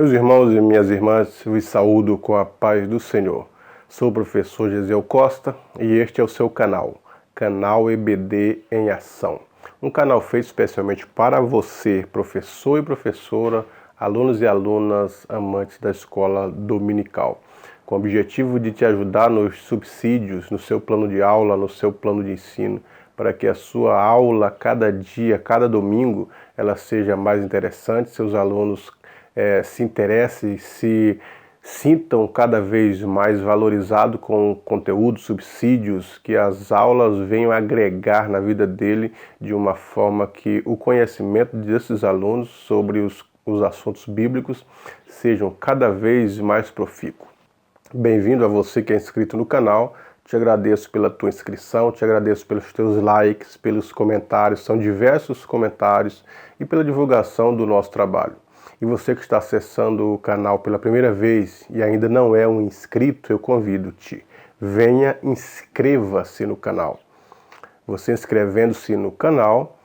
Meus irmãos e minhas irmãs, vos saúdo com a paz do Senhor. Sou o professor Gesiel Costa e este é o seu canal EBD em Ação. Um canal feito especialmente para você, professor e professora, alunos e alunas amantes da escola dominical, com o objetivo de te ajudar nos subsídios, no seu plano de aula, no seu plano de ensino, para que a sua aula, cada dia, cada domingo, ela seja mais interessante, seus alunos se interessem, se sintam cada vez mais valorizados com conteúdo, subsídios, que as aulas venham agregar na vida dele de uma forma que o conhecimento desses alunos sobre os assuntos bíblicos sejam cada vez mais profícuo. Bem-vindo a você que é inscrito no canal. Te agradeço pela tua inscrição, te agradeço pelos teus likes, pelos comentários, são diversos comentários, e pela divulgação do nosso trabalho. E você que está acessando o canal pela primeira vez e ainda não é um inscrito, eu convido-te. Venha, inscreva-se no canal. Você inscrevendo-se no canal,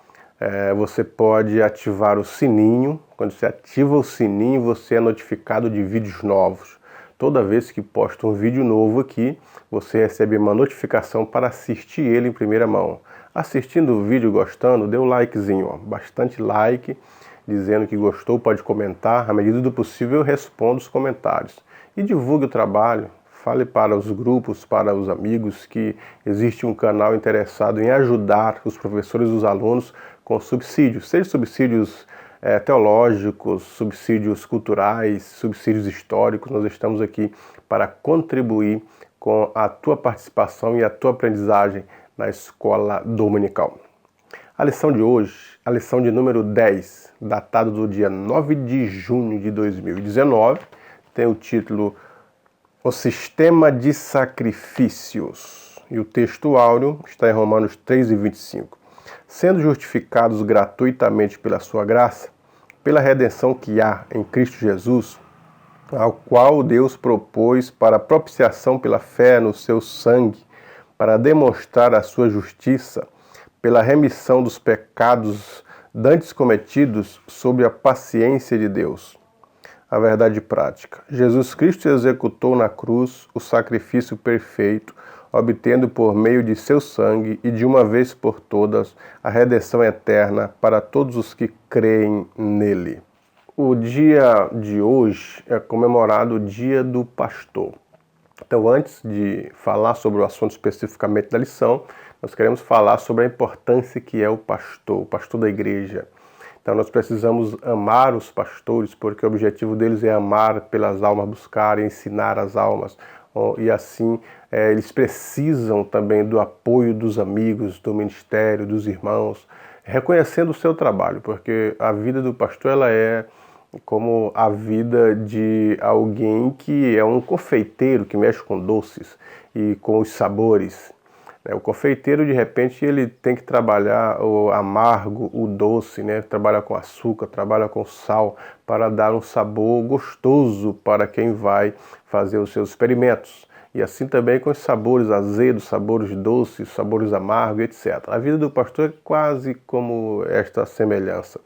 você pode ativar o sininho. Quando você ativa o sininho, você é notificado de vídeos novos. Toda vez que posto um vídeo novo aqui, você recebe uma notificação para assistir ele em primeira mão. Assistindo o vídeo, gostando, dê um likezinho, ó, bastante like, dizendo que gostou, pode comentar. À medida do possível eu respondo os comentários. E divulgue o trabalho, fale para os grupos, para os amigos que existe um canal interessado em ajudar os professores e os alunos com subsídios, seja subsídios teológicos, subsídios culturais, subsídios históricos. Nós estamos aqui para contribuir com a tua participação e a tua aprendizagem na escola dominical. A lição de hoje, a lição de número 10, datada do dia 9 de junho de 2019, tem o título O Sistema de Sacrifícios. E o texto áureo está em Romanos 3:25. Sendo justificados gratuitamente pela sua graça, pela redenção que há em Cristo Jesus, ao qual Deus propôs para propiciação pela fé no seu sangue, para demonstrar a sua justiça, pela remissão dos pecados dantes cometidos sob a paciência de Deus. A verdade prática. Jesus Cristo executou na cruz o sacrifício perfeito, obtendo por meio de seu sangue e de uma vez por todas a redenção eterna para todos os que creem nele. O dia de hoje é comemorado o Dia do Pastor. Então, antes de falar sobre o assunto especificamente da lição, nós queremos falar sobre a importância que é o pastor da igreja. Então, nós precisamos amar os pastores, porque o objetivo deles é amar pelas almas, buscar e ensinar as almas. E assim, eles precisam também do apoio dos amigos, do ministério, dos irmãos, reconhecendo o seu trabalho, porque a vida do pastor ela é como a vida de alguém que é um confeiteiro, que mexe com doces e com os sabores. O confeiteiro, de repente, ele tem que trabalhar o amargo, o doce, né? Trabalha com açúcar, trabalha com sal, para dar um sabor gostoso para quem vai fazer os seus experimentos. E assim também com os sabores azedos, sabores doces, sabores amargos, etc. A vida do pastor é quase como esta semelhança,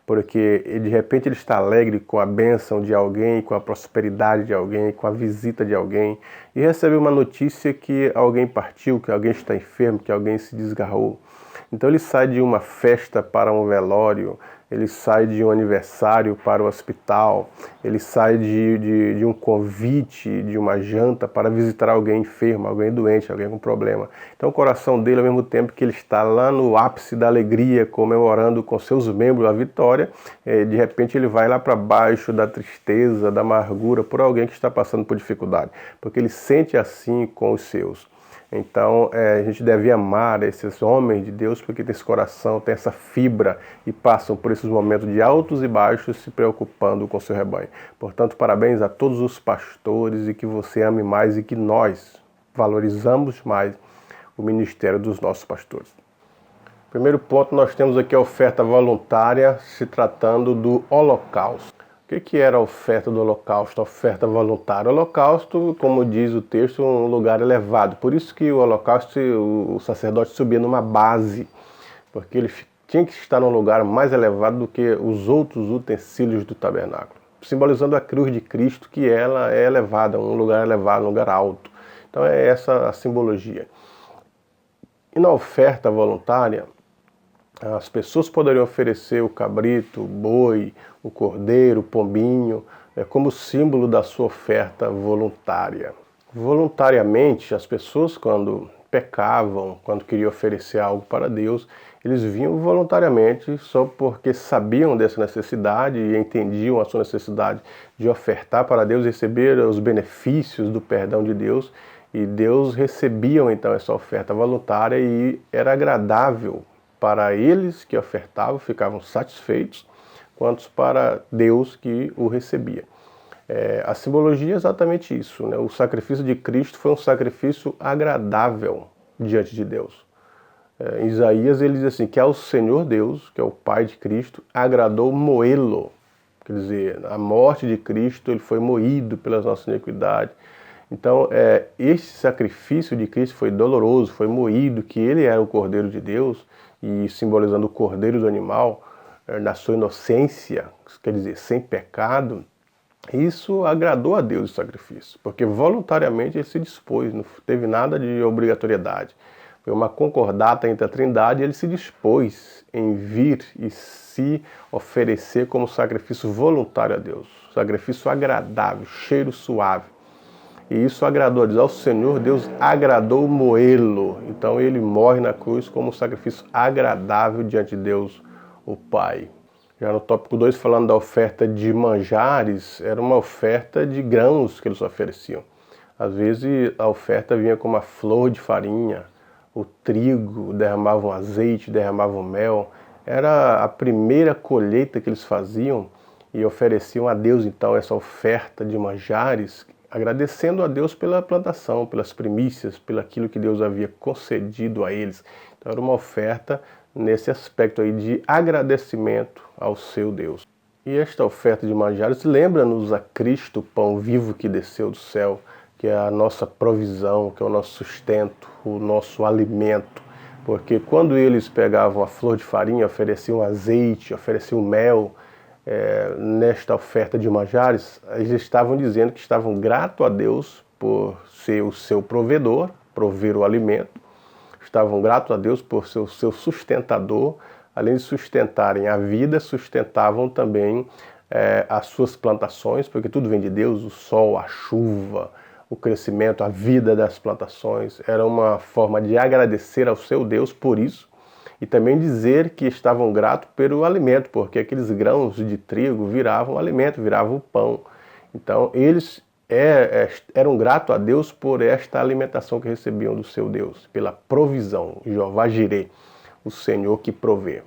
porque de repente ele está alegre com a bênção de alguém, com a prosperidade de alguém, com a visita de alguém, e recebe uma notícia que alguém partiu, que alguém está enfermo, que alguém se desgarrou. Então ele sai de uma festa para um velório, ele sai de um aniversário para o hospital, ele sai de um convite, de uma janta para visitar alguém enfermo, alguém doente, alguém com problema. Então o coração dele, ao mesmo tempo que ele está lá no ápice da alegria, comemorando com seus membros a vitória, de repente ele vai lá para baixo da tristeza, da amargura, por alguém que está passando por dificuldade, porque ele sente assim com os seus. Então a gente deve amar esses homens de Deus, porque tem esse coração, tem essa fibra e passam por esses momentos de altos e baixos se preocupando com o seu rebanho. Portanto, parabéns a todos os pastores e que você ame mais e que nós valorizamos mais o ministério dos nossos pastores. Primeiro ponto, nós temos aqui a oferta voluntária, se tratando do holocausto. O que era a oferta do holocausto, a oferta voluntária? O holocausto, como diz o texto, é um lugar elevado. Por isso que o holocausto, o sacerdote subia numa base, porque ele tinha que estar num lugar mais elevado do que os outros utensílios do tabernáculo. simbolizando a cruz de Cristo, que ela é elevada, um lugar elevado, um lugar alto. Então é essa a simbologia. E na oferta voluntária, as pessoas poderiam oferecer o cabrito, o boi, o cordeiro, o pombinho, como símbolo da sua oferta voluntária. Voluntariamente, as pessoas, quando pecavam, quando queriam oferecer algo para Deus, eles vinham voluntariamente só porque sabiam dessa necessidade e entendiam a sua necessidade de ofertar para Deus, receber os benefícios do perdão de Deus, e Deus recebiam então essa oferta voluntária e era agradável para eles que ofertavam, ficavam satisfeitos, quanto para Deus que o recebia. A simbologia é exatamente isso, né? O sacrifício de Cristo foi um sacrifício agradável diante de Deus. Em Isaías ele diz assim, que ao Senhor Deus, que é o Pai de Cristo, agradou moê-lo. Quer dizer, a morte de Cristo, ele foi moído pelas nossas iniquidades. Então, este sacrifício de Cristo foi doloroso, foi moído, que ele era o Cordeiro de Deus, e simbolizando o Cordeiro do animal, na sua inocência, quer dizer, sem pecado. Isso agradou a Deus o sacrifício, porque voluntariamente ele se dispôs, não teve nada de obrigatoriedade. Foi uma concordata entre a Trindade e ele se dispôs em vir e se oferecer como sacrifício voluntário a Deus. Sacrifício agradável, cheiro suave. E isso agradou a Deus. Ao Senhor Deus agradou moê-lo. Então ele morre na cruz como um sacrifício agradável diante de Deus, o Pai. Já no tópico 2, falando da oferta de manjares, era uma oferta de grãos que eles ofereciam. Às vezes a oferta vinha com uma flor de farinha, o trigo, derramavam azeite, derramavam mel. Era a primeira colheita que eles faziam e ofereciam a Deus então essa oferta de manjares, agradecendo a Deus pela plantação, pelas primícias, pelo aquilo que Deus havia concedido a eles. Então era uma oferta nesse aspecto aí de agradecimento ao seu Deus. E esta oferta de manjares lembra-nos a Cristo, o pão vivo que desceu do céu, que é a nossa provisão, que é o nosso sustento, o nosso alimento. Porque quando eles pegavam a flor de farinha, ofereciam azeite, ofereciam mel, nesta oferta de manjares, eles estavam dizendo que estavam gratos a Deus por ser o seu provedor, prover o alimento, estavam gratos a Deus por ser o seu sustentador. Além de sustentarem a vida, sustentavam também as suas plantações, porque tudo vem de Deus, o sol, a chuva, o crescimento, a vida das plantações. Era uma forma de agradecer ao seu Deus por isso, e também dizer que estavam gratos pelo alimento, porque aqueles grãos de trigo viravam alimento, viravam pão. Então eles eram gratos a Deus por esta alimentação que recebiam do seu Deus, pela provisão, Jeová Jireh, o Senhor que provê.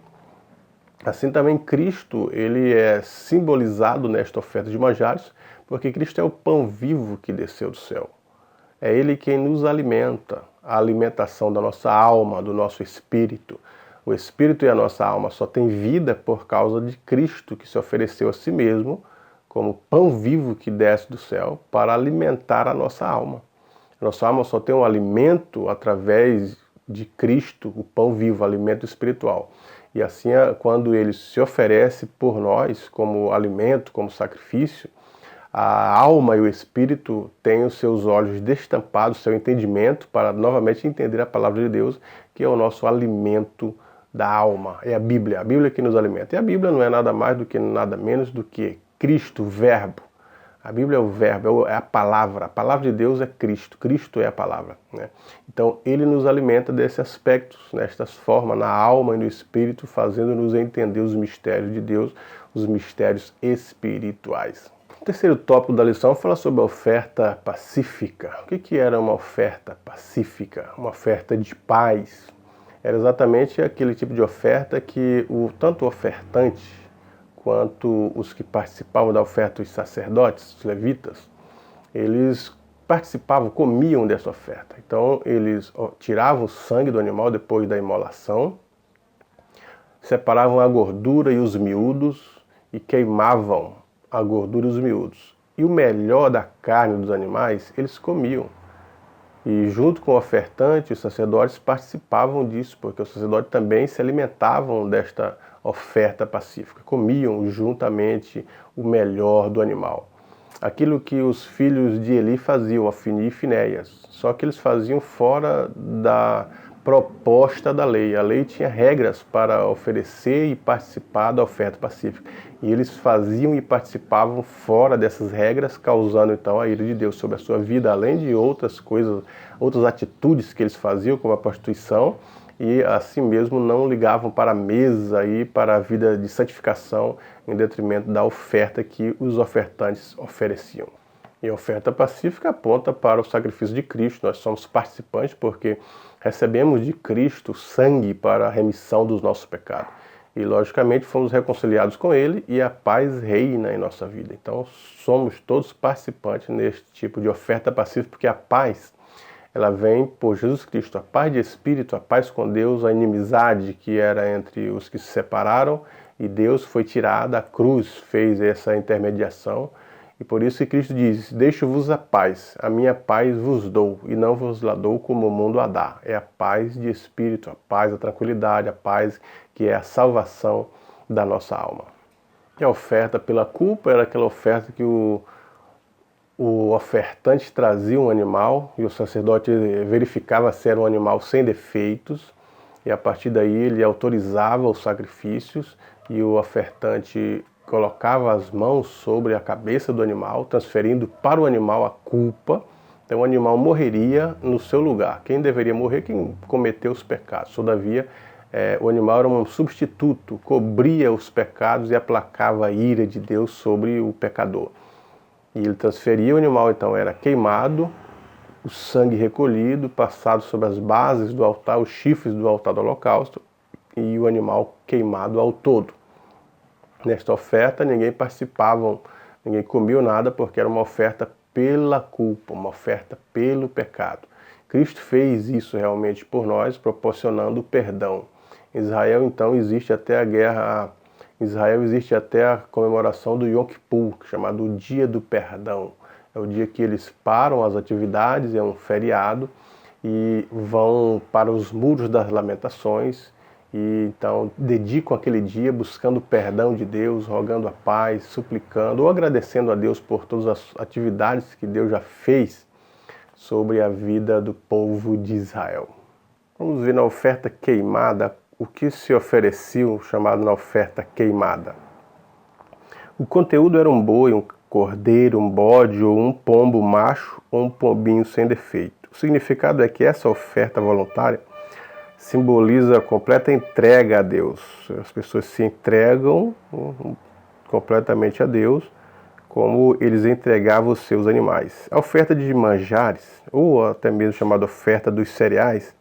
Assim também Cristo, ele é simbolizado nesta oferta de manjares, porque Cristo é o pão vivo que desceu do céu. É Ele quem nos alimenta, a alimentação da nossa alma, do nosso espírito. O espírito e a nossa alma só têm vida por causa de Cristo, que se ofereceu a si mesmo como pão vivo que desce do céu para alimentar a nossa alma. A nossa alma só tem um alimento através de Cristo, o pão vivo, alimento espiritual. E assim, quando ele se oferece por nós como alimento, como sacrifício, a alma e o espírito têm os seus olhos destampados, seu entendimento, para novamente entender a palavra de Deus, que é o nosso alimento da alma. É a Bíblia que nos alimenta. E a Bíblia não é nada mais do que nada menos do que Cristo, o Verbo. A Bíblia é o Verbo, é a palavra de Deus é Cristo, Cristo é a palavra, né? Então ele nos alimenta desses aspectos, nestas formas, na alma e no espírito, fazendo-nos entender os mistérios de Deus, os mistérios espirituais. O terceiro tópico da lição fala sobre a oferta pacífica. O que era uma oferta pacífica? Uma oferta de paz. Era exatamente aquele tipo de oferta que tanto o ofertante quanto os que participavam da oferta, os sacerdotes, os levitas, eles participavam, comiam dessa oferta. Então eles tiravam o sangue do animal depois da imolação, separavam a gordura e os miúdos e queimavam a gordura e os miúdos. E o melhor da carne dos animais eles comiam. E junto com o ofertante, os sacerdotes participavam disso, porque os sacerdotes também se alimentavam desta oferta pacífica. Comiam juntamente o melhor do animal. Aquilo que os filhos de Eli faziam, Ofni e Finéias, só que eles faziam fora da proposta da lei. A lei tinha regras para oferecer e participar da oferta pacífica. E eles faziam e participavam fora dessas regras, causando então a ira de Deus sobre a sua vida, além de outras coisas, outras atitudes que eles faziam, como a prostituição, e assim mesmo não ligavam para a mesa e para a vida de santificação em detrimento da oferta que os ofertantes ofereciam. E a oferta pacífica aponta para o sacrifício de Cristo. Nós somos participantes porque recebemos de Cristo sangue para a remissão dos nossos pecados. E logicamente fomos reconciliados com Ele e a paz reina em nossa vida. Então somos todos participantes neste tipo de oferta pacífica, porque a paz, ela vem por Jesus Cristo, a paz de espírito, a paz com Deus, a inimizade que era entre os que se separaram, e Deus foi tirada, a cruz fez essa intermediação, e por isso que Cristo diz: deixo-vos a minha paz vos dou, e não vos la dou como o mundo a dá. É a paz de espírito, a paz, a tranquilidade, a paz que é a salvação da nossa alma. E a oferta pela culpa era aquela oferta que o ofertante trazia um animal e o sacerdote verificava se era um animal sem defeitos, e a partir daí ele autorizava os sacrifícios e o ofertante colocava as mãos sobre a cabeça do animal, transferindo para o animal a culpa. Então o animal morreria no seu lugar. Quem deveria morrer? Quem cometeu os pecados. Todavia, o animal era um substituto, cobria os pecados e aplacava a ira de Deus sobre o pecador. E ele transferia, o animal então era queimado, o sangue recolhido, passado sobre as bases do altar, os chifres do altar do holocausto, e o animal queimado ao todo. Nesta oferta ninguém participava, ninguém comia nada, porque era uma oferta pela culpa, uma oferta pelo pecado. Cristo fez isso realmente por nós, proporcionando o perdão. Em Israel então existe até a comemoração do Yom Kippur, chamado o Dia do Perdão. É o dia que eles param as atividades, é um feriado, e vão para os muros das lamentações, e então dedicam aquele dia buscando o perdão de Deus, rogando a paz, suplicando ou agradecendo a Deus por todas as atividades que Deus já fez sobre a vida do povo de Israel. Vamos ver na oferta queimada o que se oferecia, chamado na oferta queimada. O conteúdo era um boi, um cordeiro, um bode ou um pombo macho ou um pombinho sem defeito. O significado é que essa oferta voluntária simboliza a completa entrega a Deus. As pessoas se entregam completamente a Deus, como eles entregavam os seus animais. A oferta de manjares, ou até mesmo chamada oferta dos cereais,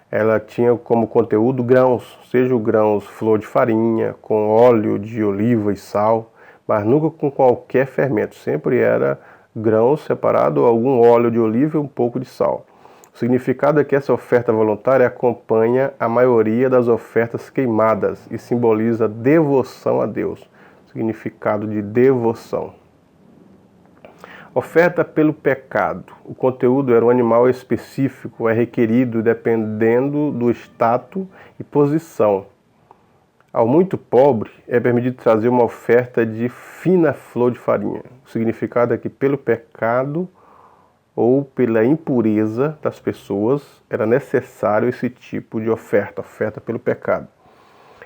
ela tinha como conteúdo grãos, seja o grãos flor de farinha, com óleo de oliva e sal, mas nunca com qualquer fermento. Sempre era grãos separado, algum óleo de oliva e um pouco de sal. O significado é que essa oferta voluntária acompanha a maioria das ofertas queimadas e simboliza devoção a Deus. Significado de devoção. Oferta pelo pecado. O conteúdo era um animal específico, é requerido dependendo do status e posição. Ao muito pobre é permitido trazer uma oferta de fina flor de farinha. O significado é que pelo pecado ou pela impureza das pessoas era necessário esse tipo de oferta pelo pecado.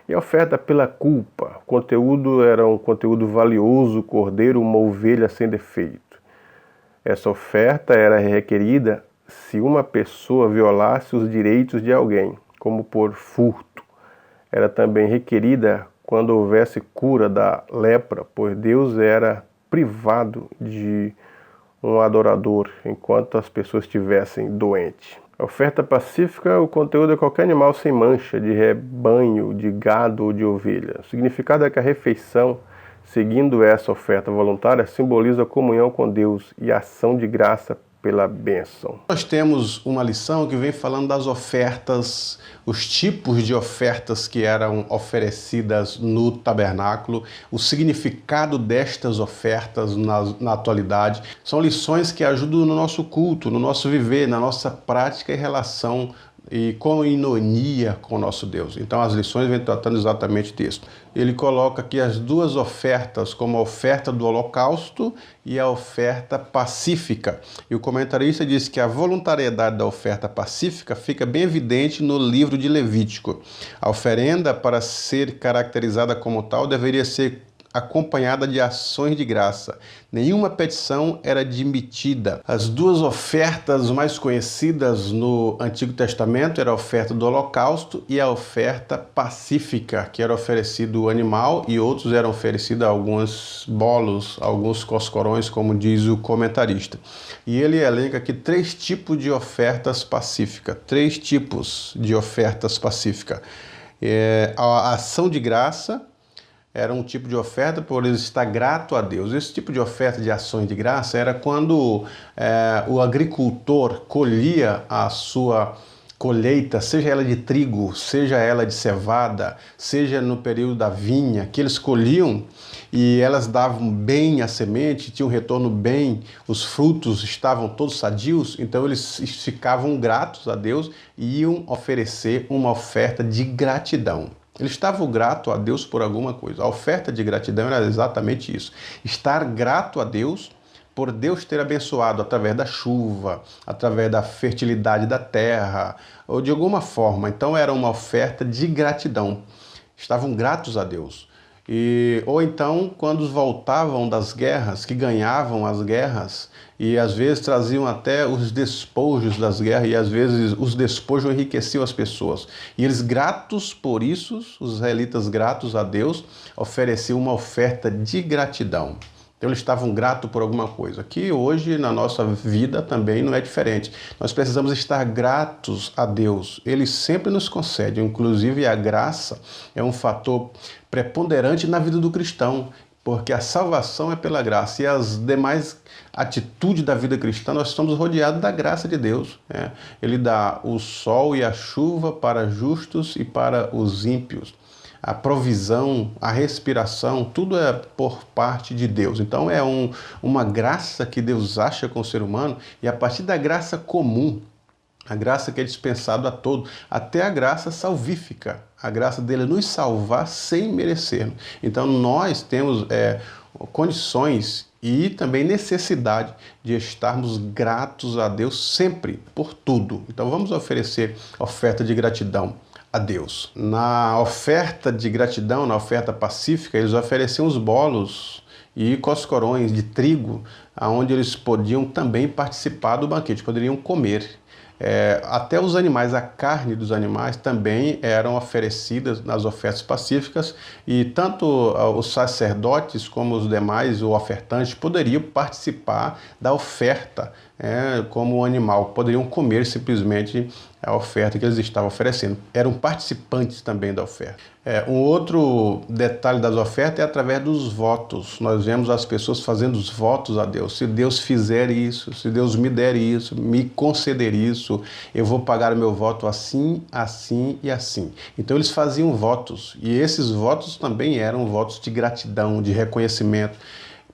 E a oferta pela culpa. O conteúdo era um conteúdo valioso, cordeiro, uma ovelha sem defeito. Essa oferta era requerida se uma pessoa violasse os direitos de alguém, como por furto. Era também requerida quando houvesse cura da lepra, pois Deus era privado de um adorador enquanto as pessoas estivessem doentes. A oferta pacífica, o conteúdo é qualquer animal sem mancha, de rebanho, de gado ou de ovelha. O significado é que a refeição, seguindo essa oferta voluntária, simboliza a comunhão com Deus e a ação de graça pela bênção. Nós temos uma lição que vem falando das ofertas, os tipos de ofertas que eram oferecidas no tabernáculo, o significado destas ofertas na atualidade. São lições que ajudam no nosso culto, no nosso viver, na nossa prática e relação e coinonia com o nosso Deus. Então as lições vêm tratando exatamente disso. Ele coloca aqui as duas ofertas, como a oferta do holocausto e a oferta pacífica. E o comentarista diz que a voluntariedade da oferta pacífica fica bem evidente no livro de Levítico. A oferenda, para ser caracterizada como tal, deveria ser acompanhada de ações de graça. Nenhuma petição era admitida. As duas ofertas mais conhecidas no Antigo Testamento eram a oferta do holocausto e a oferta pacífica, que era oferecido o animal, e outros eram oferecidos alguns bolos, alguns coscorões, como diz o comentarista. E ele elenca aqui 3 tipos de ofertas pacíficas. 3 tipos de ofertas pacíficas. A ação de graça era um tipo de oferta por ele estar grato a Deus. Esse tipo de oferta de ações de graça era quando o agricultor colhia a sua colheita, seja ela de trigo, seja ela de cevada, seja no período da vinha, que eles colhiam e elas davam bem a semente, tinham um retorno bem, os frutos estavam todos sadios, então eles ficavam gratos a Deus e iam oferecer uma oferta de gratidão. Eles estavam gratos a Deus por alguma coisa. A oferta de gratidão era exatamente isso. Estar grato a Deus por Deus ter abençoado através da chuva, através da fertilidade da terra, ou de alguma forma. Então era uma oferta de gratidão. Estavam gratos a Deus. Ou então, quando voltavam das guerras, que ganhavam as guerras, e às vezes traziam até os despojos das guerras, e às vezes os despojos enriqueciam as pessoas. E eles, gratos por isso, os israelitas gratos a Deus, ofereciam uma oferta de gratidão. Então eles estavam gratos por alguma coisa. Que hoje na nossa vida também não é diferente. Nós precisamos estar gratos a Deus. Ele sempre nos concede, inclusive a graça é um fator preponderante na vida do cristão, porque a salvação é pela graça e as demais atitudes da vida cristã nós estamos rodeados da graça de Deus. Ele dá o sol e a chuva para justos e para os ímpios. A provisão, a respiração, tudo é por parte de Deus. Então é uma graça que Deus acha com o ser humano, e a partir da graça comum, a graça que é dispensada a todos, até a graça salvífica, a graça dele nos salvar sem merecer. Então nós temos condições e também necessidade de estarmos gratos a Deus sempre, por tudo. Então vamos oferecer oferta de gratidão a Deus. Na oferta de gratidão, na oferta pacífica, eles ofereciam os bolos e coscorões de trigo, onde eles podiam também participar do banquete, poderiam comer. Até os animais, a carne dos animais também eram oferecidas nas ofertas pacíficas, e tanto os sacerdotes como os demais, o ofertante, poderiam participar da oferta, como o animal, poderiam comer simplesmente a oferta que eles estavam oferecendo. Eram participantes também da oferta. Um outro detalhe das ofertas é através dos votos. Nós vemos as pessoas fazendo os votos a Deus. Se Deus fizer isso, se Deus me der isso, me conceder isso, eu vou pagar o meu voto assim, assim e assim. Então eles faziam votos, e esses votos também eram votos de gratidão, de reconhecimento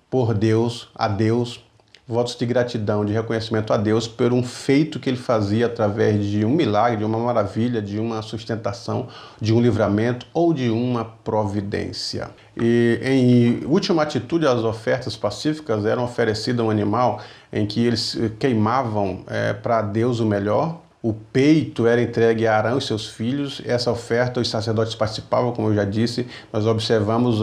por Deus, a Deus, votos de gratidão, de reconhecimento a Deus por um feito que ele fazia através de um milagre, de uma maravilha, de uma sustentação, de um livramento ou de uma providência. E em última atitude, as ofertas pacíficas eram oferecidas a um animal em que eles queimavam para Deus o melhor. O peito era entregue a Arão e seus filhos. Essa oferta os sacerdotes participavam, como eu já disse. Nós observamos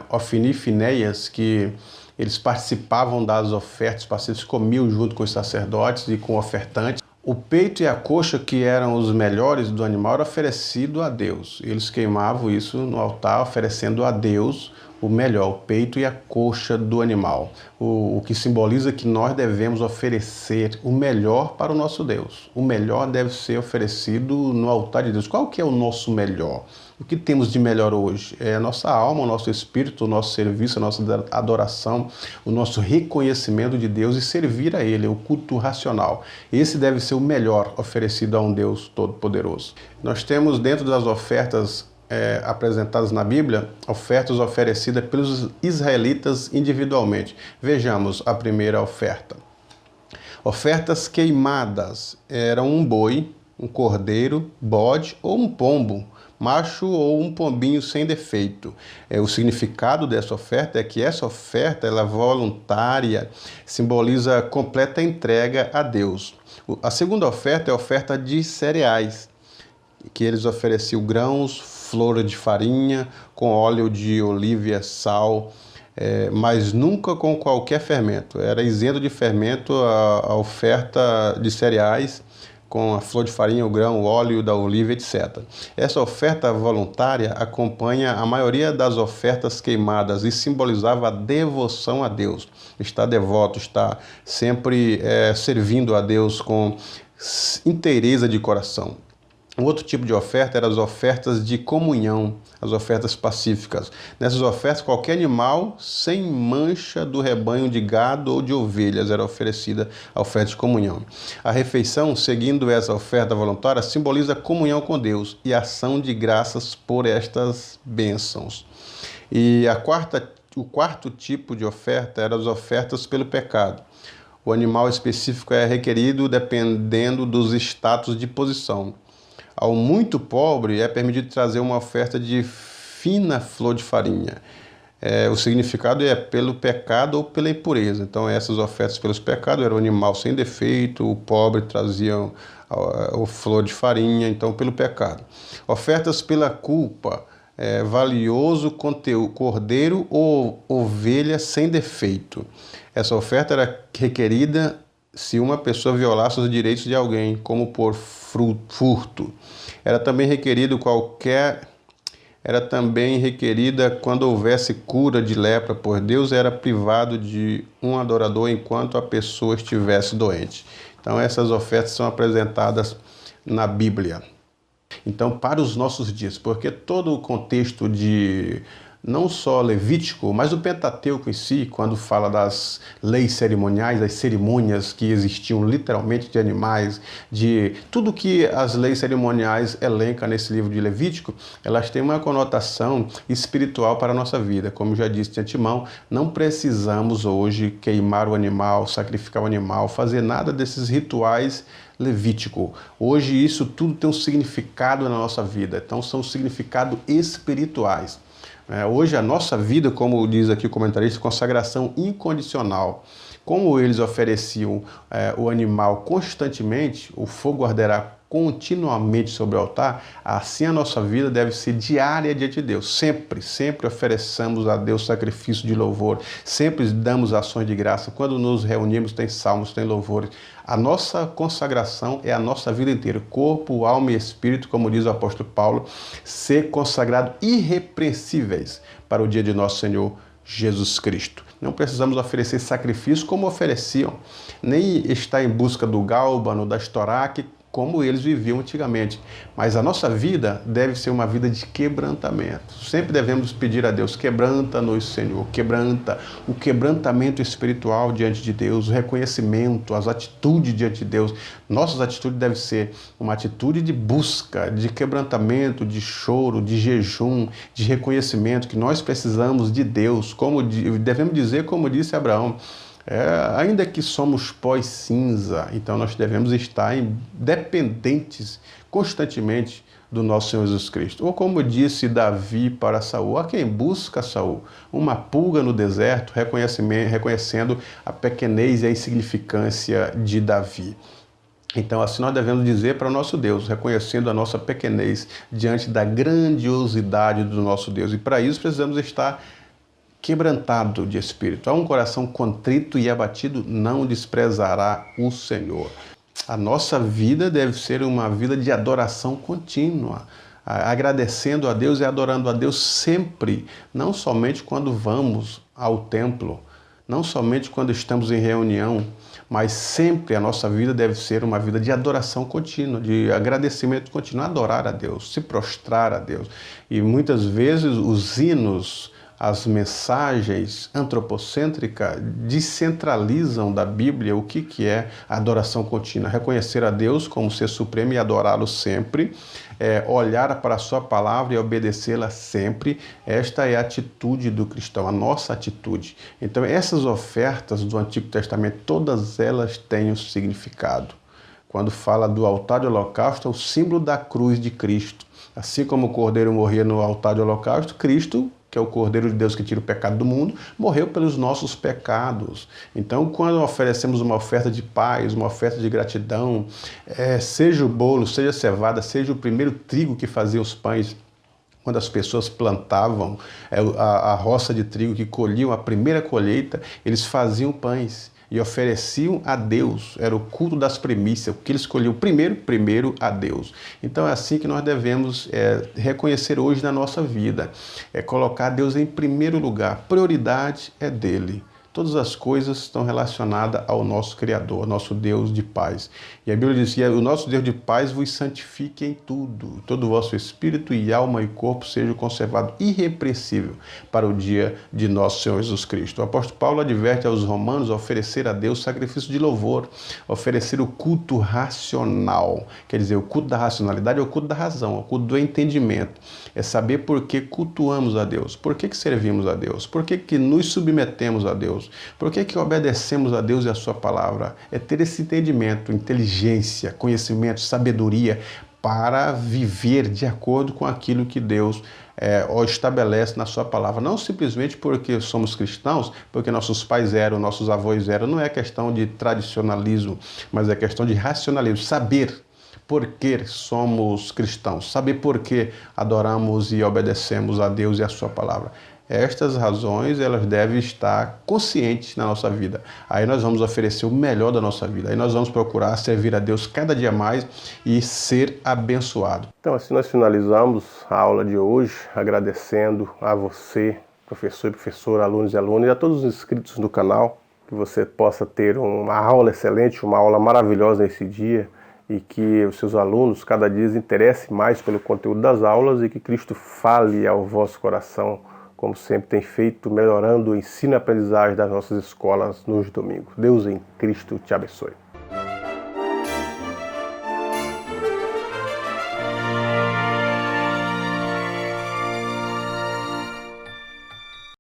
Ofni e Finéias, que eles participavam das ofertas pacíficas, comiam junto com os sacerdotes e com ofertantes. O peito e a coxa, que eram os melhores do animal, era oferecido a Deus. Eles queimavam isso no altar, oferecendo a Deus o melhor, o peito e a coxa do animal. O que simboliza que nós devemos oferecer o melhor para o nosso Deus. O melhor deve ser oferecido no altar de Deus. Qual que é o nosso melhor? O que temos de melhor hoje? É a nossa alma, o nosso espírito, o nosso serviço, a nossa adoração, o nosso reconhecimento de Deus e servir a Ele, o culto racional. Esse deve ser o melhor oferecido a um Deus Todo-Poderoso. Nós temos dentro das ofertas apresentadas na Bíblia, ofertas oferecidas pelos israelitas individualmente. Vejamos a primeira oferta. Ofertas queimadas. Era um boi um cordeiro, bode ou um pombo, macho ou um pombinho sem defeito. O significado dessa oferta é que essa oferta ela é voluntária, simboliza completa entrega a Deus. A segunda oferta é a oferta de cereais, que eles ofereciam grãos, flor de farinha, com óleo de oliva, sal, mas nunca com qualquer fermento. Era isento de fermento a oferta de cereais, com a flor de farinha, o grão, o óleo da oliva, etc. Essa oferta voluntária acompanha a maioria das ofertas queimadas e simbolizava a devoção a Deus. Está devoto, está sempre servindo a Deus com inteireza de coração. Um outro tipo de oferta eram as ofertas de comunhão, as ofertas pacíficas. Nessas ofertas, qualquer animal sem mancha do rebanho de gado ou de ovelhas era oferecida a oferta de comunhão. A refeição, seguindo essa oferta voluntária, simboliza a comunhão com Deus e ação de graças por estas bênçãos. E o quarto tipo de oferta eram as ofertas pelo pecado. O animal específico é requerido dependendo dos status de posição. Ao muito pobre é permitido trazer uma oferta de fina flor de farinha. O significado é pelo pecado ou pela impureza. Então essas ofertas pelos pecados eram o animal sem defeito, o pobre trazia a flor de farinha, então pelo pecado. Ofertas pela culpa, valioso cordeiro ou ovelha sem defeito. Essa oferta era requerida se uma pessoa violasse os direitos de alguém, como por furto. Era também requerida quando houvesse cura de lepra, pois Deus era privado de um adorador enquanto a pessoa estivesse doente. Então essas ofertas são apresentadas na Bíblia. Então, para os nossos dias, porque todo o contexto de não só Levítico, mas o Pentateuco em si, quando fala das leis cerimoniais, das cerimônias que existiam literalmente de animais, de tudo que as leis cerimoniais elencam nesse livro de Levítico, elas têm uma conotação espiritual para a nossa vida. Como já disse de antemão, não precisamos hoje queimar o animal, sacrificar o animal, fazer nada desses rituais levítico. Hoje isso tudo tem um significado na nossa vida, então são significados espirituais. Hoje a nossa vida, como diz aqui o comentarista, consagração incondicional. Como eles ofereciam o animal constantemente, o fogo arderá continuamente sobre o altar, assim a nossa vida deve ser diária diante de Deus. Sempre ofereçamos a Deus sacrifício de louvor, sempre damos ações de graça. Quando nos reunimos tem salmos, tem louvores. A nossa consagração é a nossa vida inteira, corpo, alma e espírito, como diz o apóstolo Paulo, ser consagrado irrepreensíveis para o dia de nosso Senhor Jesus Cristo. Não precisamos oferecer sacrifício como ofereciam, nem estar em busca do gálbano, da estoraque, como eles viviam antigamente. Mas a nossa vida deve ser uma vida de quebrantamento. Sempre devemos pedir a Deus, quebranta-nos, Senhor, quebranta, o quebrantamento espiritual diante de Deus, o reconhecimento, as atitudes diante de Deus. Nossas atitudes devem ser uma atitude de busca, de quebrantamento, de choro, de jejum, de reconhecimento, que nós precisamos de Deus, como devemos dizer, como disse Abraão, ainda que somos pó e cinza, então nós devemos estar dependentes constantemente do nosso Senhor Jesus Cristo. Ou como disse Davi para Saul, a quem busca Saul, uma pulga no deserto, reconhecendo a pequenez e a insignificância de Davi. Então assim nós devemos dizer para o nosso Deus, reconhecendo a nossa pequenez diante da grandiosidade do nosso Deus. E para isso precisamos estar quebrantado de espírito. A um coração contrito e abatido não desprezará o Senhor. A nossa vida deve ser uma vida de adoração contínua, agradecendo a Deus e adorando a Deus sempre, não somente quando vamos ao templo, não somente quando estamos em reunião, mas sempre a nossa vida deve ser uma vida de adoração contínua, de agradecimento contínuo, adorar a Deus, se prostrar a Deus. E muitas vezes os hinos, as mensagens antropocêntricas descentralizam da Bíblia o que é a adoração contínua. Reconhecer a Deus como ser supremo e adorá-lo sempre, olhar para a sua palavra e obedecê-la sempre. Esta é a atitude do cristão, a nossa atitude. Então essas ofertas do Antigo Testamento, todas elas têm um significado. quando fala do altar de holocausto, é o símbolo da cruz de Cristo. Assim como o cordeiro morria no altar de holocausto, Cristo, que é o Cordeiro de Deus que tira o pecado do mundo, morreu pelos nossos pecados. Então, quando oferecemos uma oferta de paz, uma oferta de gratidão, seja o bolo, seja a cevada, seja o primeiro trigo que fazia os pães, quando as pessoas plantavam a roça de trigo, que colhiam a primeira colheita, eles faziam pães e ofereciam a Deus. Era o culto das primícias, o que eles escolhiam primeiro a Deus. Então é assim que nós devemos reconhecer hoje na nossa vida. É colocar Deus em primeiro lugar. Prioridade é dele. Todas as coisas estão relacionadas ao nosso Criador, nosso Deus de paz. E a Bíblia diz que o nosso Deus de paz vos santifique em tudo. Todo o vosso espírito e alma e corpo sejam conservados irrepreensível para o dia de nosso Senhor Jesus Cristo. O apóstolo Paulo adverte aos romanos a oferecer a Deus sacrifício de louvor, oferecer o culto racional. Quer dizer, o culto da racionalidade é o culto da razão, é o culto do entendimento. É saber por que cultuamos a Deus, por que servimos a Deus, por que nos submetemos a Deus. Por que obedecemos a Deus e a sua palavra? É ter esse entendimento, inteligência, conhecimento, sabedoria para viver de acordo com aquilo que Deus estabelece na sua palavra. Não simplesmente porque somos cristãos, porque nossos pais eram, nossos avós eram. Não é questão de tradicionalismo, mas é questão de racionalismo. Saber por que somos cristãos, saber por que adoramos e obedecemos a Deus e a sua palavra. Estas razões, elas devem estar conscientes na nossa vida. Aí nós vamos oferecer o melhor da nossa vida. Aí nós vamos procurar servir a Deus cada dia mais e ser abençoado. Então, assim nós finalizamos a aula de hoje, agradecendo a você, professor e professora, alunos e alunas, e a todos os inscritos do canal, que você possa ter uma aula excelente, uma aula maravilhosa nesse dia, e que os seus alunos cada dia se interessem mais pelo conteúdo das aulas e que Cristo fale ao vosso coração, como sempre tem feito, melhorando o ensino e aprendizagem das nossas escolas nos domingos. Deus em Cristo te abençoe.